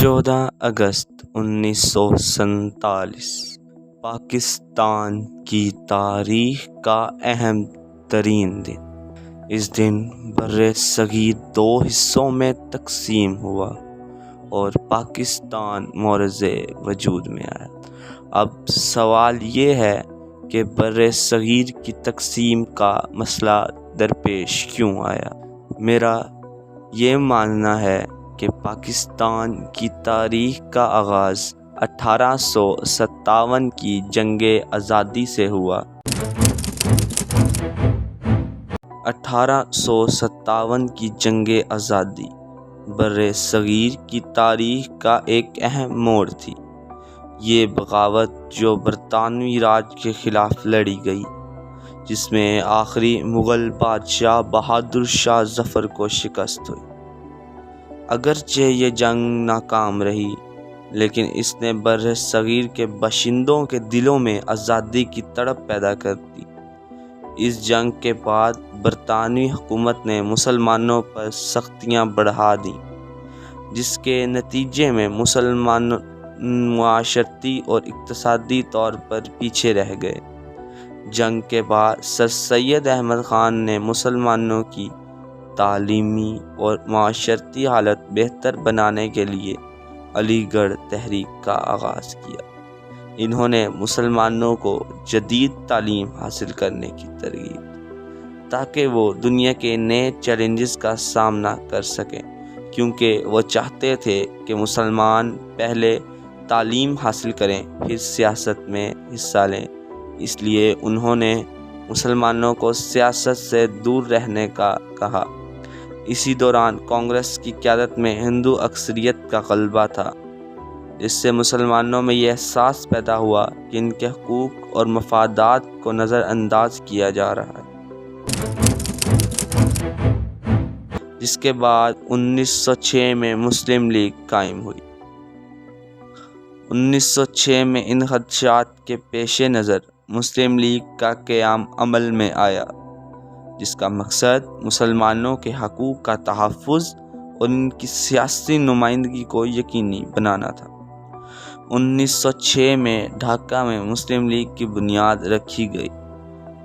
14 اگست 1947 پاکستان کی تاریخ کا اہم ترین دن۔ اس دن بر صغیر دو حصوں میں تقسیم ہوا اور پاکستان مورز وجود میں آیا۔ اب سوال یہ ہے کہ بر صغیر کی تقسیم کا مسئلہ درپیش کیوں آیا؟ میرا یہ ماننا ہے کہ پاکستان کی تاریخ کا آغاز 1857 کی جنگ آزادی سے ہوا۔ 1857 کی جنگ آزادی بر صغیر کی تاریخ کا ایک اہم موڑ تھی۔ یہ بغاوت جو برطانوی راج کے خلاف لڑی گئی، جس میں آخری مغل بادشاہ بہادر شاہ ظفر کو شکست ہوئی۔ اگرچہ یہ جنگ ناکام رہی، لیکن اس نے بر صغیر کے باشندوں کے دلوں میں آزادی کی تڑپ پیدا کر دی۔ اس جنگ کے بعد برطانوی حکومت نے مسلمانوں پر سختیاں بڑھا دیں، جس کے نتیجے میں مسلمان معاشرتی اور اقتصادی طور پر پیچھے رہ گئے۔ جنگ کے بعد سر سید احمد خان نے مسلمانوں کی تعلیمی اور معاشرتی حالت بہتر بنانے کے لیے علی گڑھ تحریک کا آغاز کیا۔ انہوں نے مسلمانوں کو جدید تعلیم حاصل کرنے کی ترغیب دی تاکہ وہ دنیا کے نئے چیلنجز کا سامنا کر سکیں، کیونکہ وہ چاہتے تھے کہ مسلمان پہلے تعلیم حاصل کریں پھر سیاست میں حصہ لیں۔ اس لیے انہوں نے مسلمانوں کو سیاست سے دور رہنے کا کہا۔ اسی دوران کانگریس کی قیادت میں ہندو اکثریت کا غلبہ تھا، جس سے مسلمانوں میں یہ احساس پیدا ہوا کہ ان کے حقوق اور مفادات کو نظر انداز کیا جا رہا ہے۔ جس کے بعد 1906 میں مسلم لیگ قائم ہوئی۔ 1906 میں ان خدشات کے پیش نظر مسلم لیگ کا قیام عمل میں آیا، جس کا مقصد مسلمانوں کے حقوق کا تحفظ اور ان کی سیاسی نمائندگی کو یقینی بنانا تھا۔ 1906 میں ڈھاکہ میں مسلم لیگ کی بنیاد رکھی گئی۔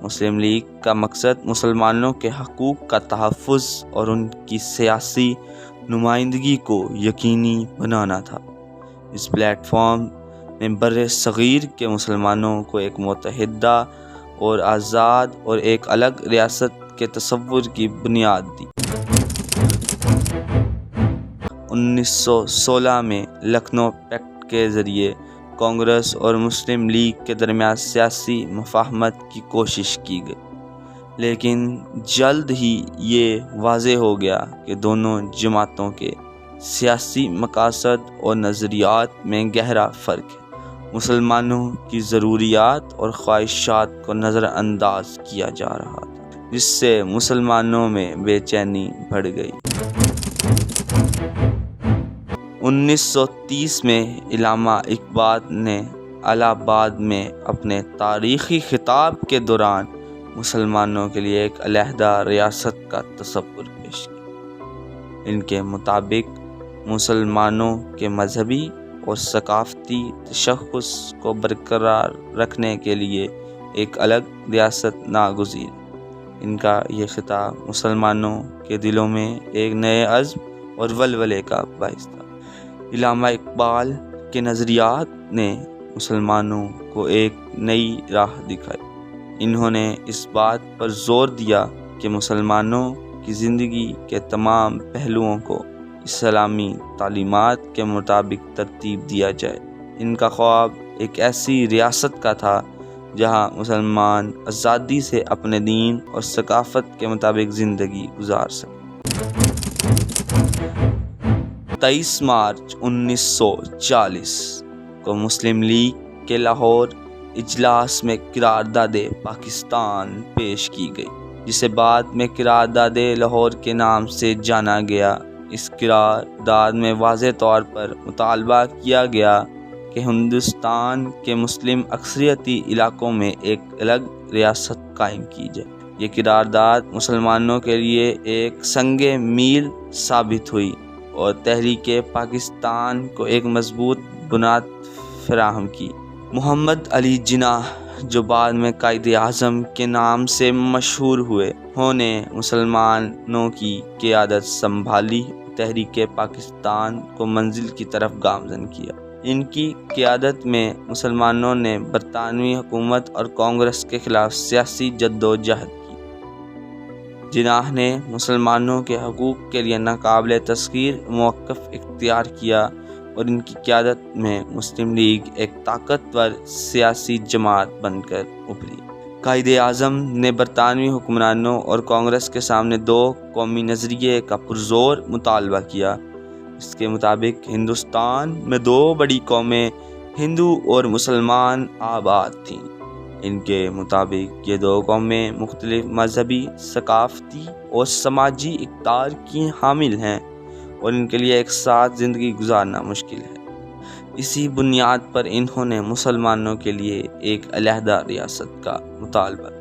مسلم لیگ کا مقصد مسلمانوں کے حقوق کا تحفظ اور ان کی سیاسی نمائندگی کو یقینی بنانا تھا۔ اس پلیٹ فارم نے بر صغیر کے مسلمانوں کو ایک متحدہ اور آزاد اور ایک الگ ریاست کے تصور کی بنیاد دی۔ 1916 میں لکھنؤ پیکٹ کے ذریعے کانگریس اور مسلم لیگ کے درمیان سیاسی مفاہمت کی کوشش کی گئی، لیکن جلد ہی یہ واضح ہو گیا کہ دونوں جماعتوں کے سیاسی مقاصد اور نظریات میں گہرا فرق ہے۔ مسلمانوں کی ضروریات اور خواہشات کو نظر انداز کیا جا رہا تھا، جس سے مسلمانوں میں بے چینی بڑھ گئی۔ 1930 میں علامہ اقبال نے الہ آباد میں اپنے تاریخی خطاب کے دوران مسلمانوں کے لیے ایک علیحدہ ریاست کا تصور پیش کیا۔ ان کے مطابق مسلمانوں کے مذہبی اور ثقافتی تشخص کو برقرار رکھنے کے لیے ایک الگ ریاست ناگزیر ہے۔ ان کا یہ خطاب مسلمانوں کے دلوں میں ایک نئے عزم اور ولولے کا باعث تھا۔ علامہ اقبال کے نظریات نے مسلمانوں کو ایک نئی راہ دکھائی۔ انہوں نے اس بات پر زور دیا کہ مسلمانوں کی زندگی کے تمام پہلوؤں کو اسلامی تعلیمات کے مطابق ترتیب دیا جائے۔ ان کا خواب ایک ایسی ریاست کا تھا جہاں مسلمان آزادی سے اپنے دین اور ثقافت کے مطابق زندگی گزار سکیں۔ 23 مارچ 1940 کو مسلم لیگ کے لاہور اجلاس میں قرارداد پاکستان پیش کی گئی، جسے بعد میں قرارداد لاہور کے نام سے جانا گیا۔ اس قرارداد میں واضح طور پر مطالبہ کیا گیا کہ ہندوستان کے مسلم اکثریتی علاقوں میں ایک الگ ریاست قائم کی جائے۔ یہ قرارداد مسلمانوں کے لیے ایک سنگ میل ثابت ہوئی اور تحریک پاکستان کو ایک مضبوط بنیاد فراہم کی۔ محمد علی جناح جو بعد میں قائد اعظم کے نام سے مشہور ہوئے، انہوں نے مسلمانوں کی قیادت سنبھالی، تحریک پاکستان کو منزل کی طرف گامزن کیا۔ ان کی قیادت میں مسلمانوں نے برطانوی حکومت اور کانگریس کے خلاف سیاسی جدوجہد کی۔ جناح نے مسلمانوں کے حقوق کے لیے ناقابل تسخیر موقف اختیار کیا اور ان کی قیادت میں مسلم لیگ ایک طاقتور سیاسی جماعت بن کر ابھری۔ قائد اعظم نے برطانوی حکمرانوں اور کانگریس کے سامنے دو قومی نظریے کا پرزور مطالبہ کیا۔ اس کے مطابق ہندوستان میں دو بڑی قومیں ہندو اور مسلمان آباد تھیں۔ ان کے مطابق یہ دو قومیں مختلف مذہبی، ثقافتی اور سماجی اقدار کی حامل ہیں اور ان کے لیے ایک ساتھ زندگی گزارنا مشکل ہے۔ اسی بنیاد پر انہوں نے مسلمانوں کے لیے ایک علیحدہ ریاست کا مطالبہ کیا۔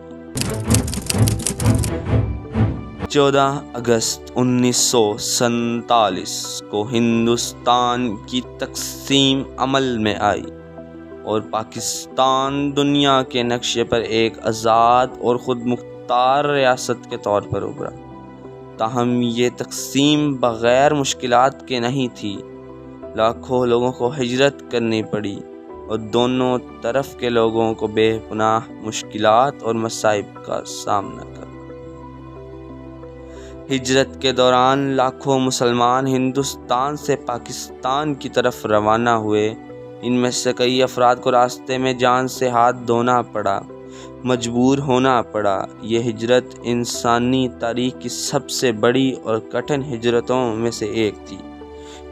14 اگست 1947 کو ہندوستان کی تقسیم عمل میں آئی اور پاکستان دنیا کے نقشے پر ایک آزاد اور خود مختار ریاست کے طور پر ابھرا۔ تاہم یہ تقسیم بغیر مشکلات کے نہیں تھی۔ لاکھوں لوگوں کو ہجرت کرنی پڑی اور دونوں طرف کے لوگوں کو بے پناہ مشکلات اور مصائب کا سامنا کرنا۔ ہجرت کے دوران لاکھوں مسلمان ہندوستان سے پاکستان کی طرف روانہ ہوئے۔ ان میں سے کئی افراد کو راستے میں جان سے ہاتھ دھونا پڑا، مجبور ہونا پڑا۔ یہ ہجرت انسانی تاریخ کی سب سے بڑی اور کٹھن ہجرتوں میں سے ایک تھی۔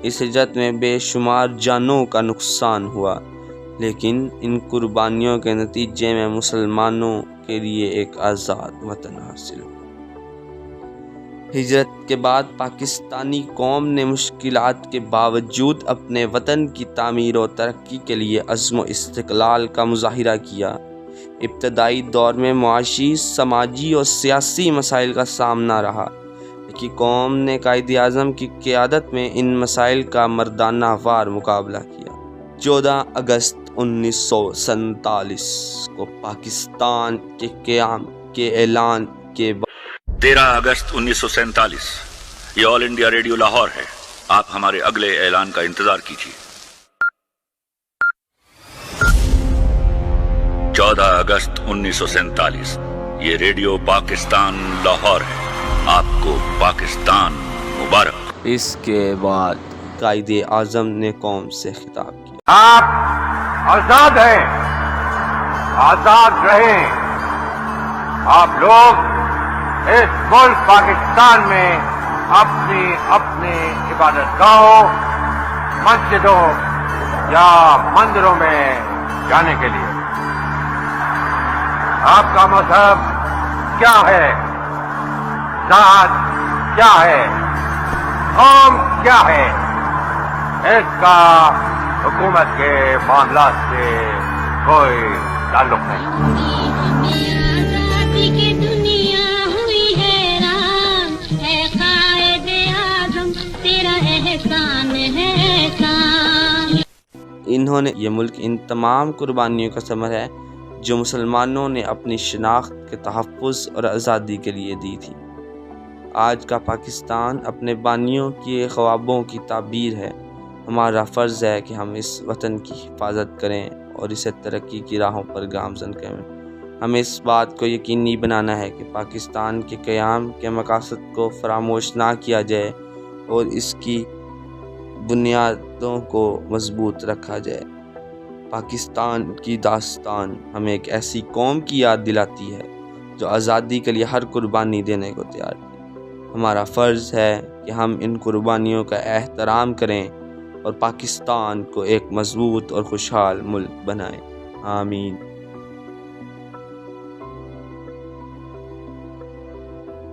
اس ہجرت میں بے شمار جانوں کا نقصان ہوا، لیکن ان قربانیوں کے نتیجے میں مسلمانوں کے لیے ایک آزاد وطن حاصل ہوا۔ ہجرت کے بعد پاکستانی قوم نے مشکلات کے باوجود اپنے وطن کی تعمیر و ترقی کے لیے عزم و استقلال کا مظاہرہ کیا۔ ابتدائی دور میں معاشی، سماجی اور سیاسی مسائل کا سامنا رہا، لیکن قوم نے قائد اعظم کی قیادت میں ان مسائل کا مردانہ وار مقابلہ کیا۔ 14 اگست 1947 کو پاکستان کے قیام کے اعلان کے بعد 13 اگست 1947 یہ آل انڈیا ریڈیو لاہور ہے۔ آپ ہمارے اگلے اعلان کا انتظار کیجیے۔ 14 اگست 1947 یہ ریڈیو پاکستان لاہور ہے۔ آپ کو پاکستان مبارک۔ اس کے بعد قائد اعظم نے قوم سے خطاب کیا۔ آپ آزاد ہیں، آزاد رہیں۔ آپ لوگ اس ملک پاکستان میں اپنی عبادت گاہوں، مسجدوں یا مندروں میں جانے کے لیے۔ آپ کا مذہب کیا ہے، ذات کیا ہے، قوم کیا ہے، اس کا حکومت کے معاملات سے کوئی تعلق نہیں۔ انہوں نے یہ ملک ان تمام قربانیوں کا ثمر ہے جو مسلمانوں نے اپنی شناخت کے تحفظ اور آزادی کے لیے دی تھی۔ آج کا پاکستان اپنے بانیوں کے خوابوں کی تعبیر ہے۔ ہمارا فرض ہے کہ ہم اس وطن کی حفاظت کریں اور اسے ترقی کی راہوں پر گامزن کریں۔ ہمیں اس بات کو یقینی بنانا ہے کہ پاکستان کے قیام کے مقاصد کو فراموش نہ کیا جائے اور اس کی بنیادوں کو مضبوط رکھا جائے۔ پاکستان کی داستان ہمیں ایک ایسی قوم کی یاد دلاتی ہے جو آزادی کے لیے ہر قربانی دینے کو تیار تھی۔ ہمارا فرض ہے کہ ہم ان قربانیوں کا احترام کریں اور پاکستان کو ایک مضبوط اور خوشحال ملک بنائیں۔ آمین۔